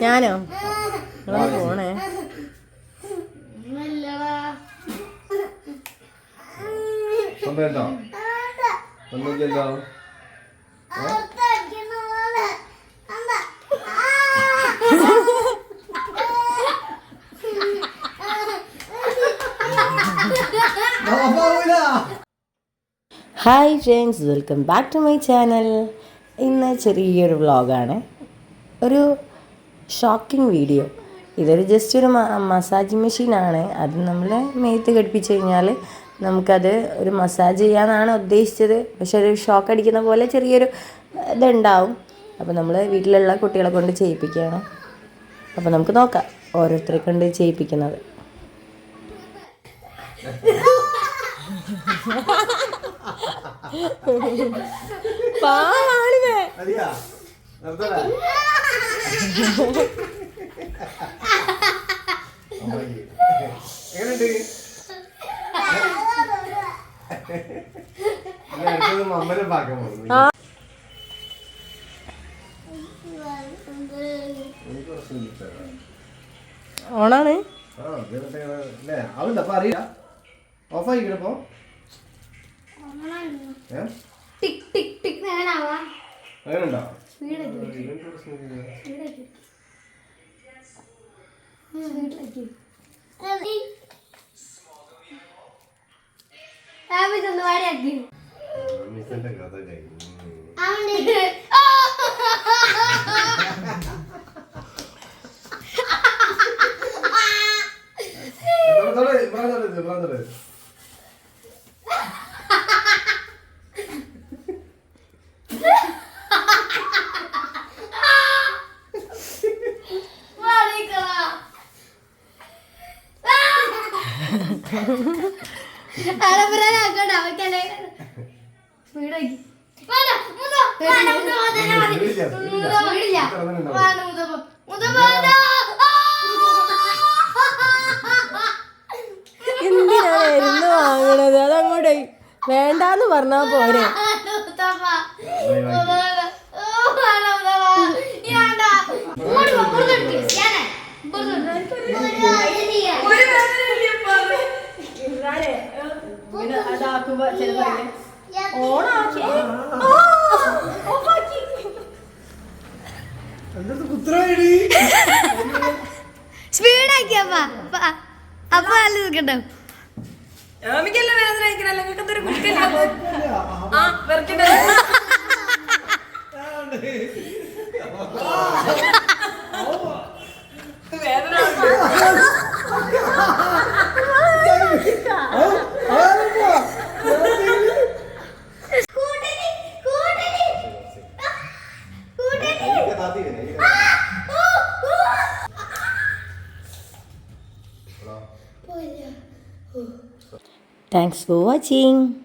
ഞാനോ പോണേ hi friends, welcome back to my channel. ഇന്ന് ചെറിയൊരു വ്ളോഗാണ്, ഒരു ഷോക്കിംഗ് വീഡിയോ. ഇതൊരു ജസ്റ്റ് ഒരു മസാജിങ് മെഷീനാണ്. അത് നമ്മൾ മേത്ത് ഘടിപ്പിച്ച് കഴിഞ്ഞാൽ നമുക്കത് ഒരു മസാജ് ചെയ്യാനാണ് ഉദ്ദേശിച്ചത്. പക്ഷെ ഒരു ഷോക്ക് അടിക്കുന്ന പോലെ ചെറിയൊരു ഇതുണ്ടാവും. അപ്പോൾ നമ്മൾ വീട്ടിലുള്ള കുട്ടികളെ കൊണ്ട് ചെയ്യിപ്പിക്കുകയാണ്. അപ്പോൾ നമുക്ക് നോക്കാം ഓരോരുത്തരെ കൊണ്ട് ചെയ്യിപ്പിക്കുന്നത്. ഓണാണ് ഓഫായിക്കണപ്പോ ടിക് ടിക് ടിക് നേടാവാ അങ്ങനെയുണ്ടോ? എന്തിനായിരുന്നു വാങ്ങണത്? അതങ്ങോട്ട് വേണ്ടാന്ന് പറഞ്ഞാ പോരെ. സ്പീഡാക്കിയപ്പ അപ്പൊ നല്ല നിൽക്കണ്ടാവും. Thanks for watching.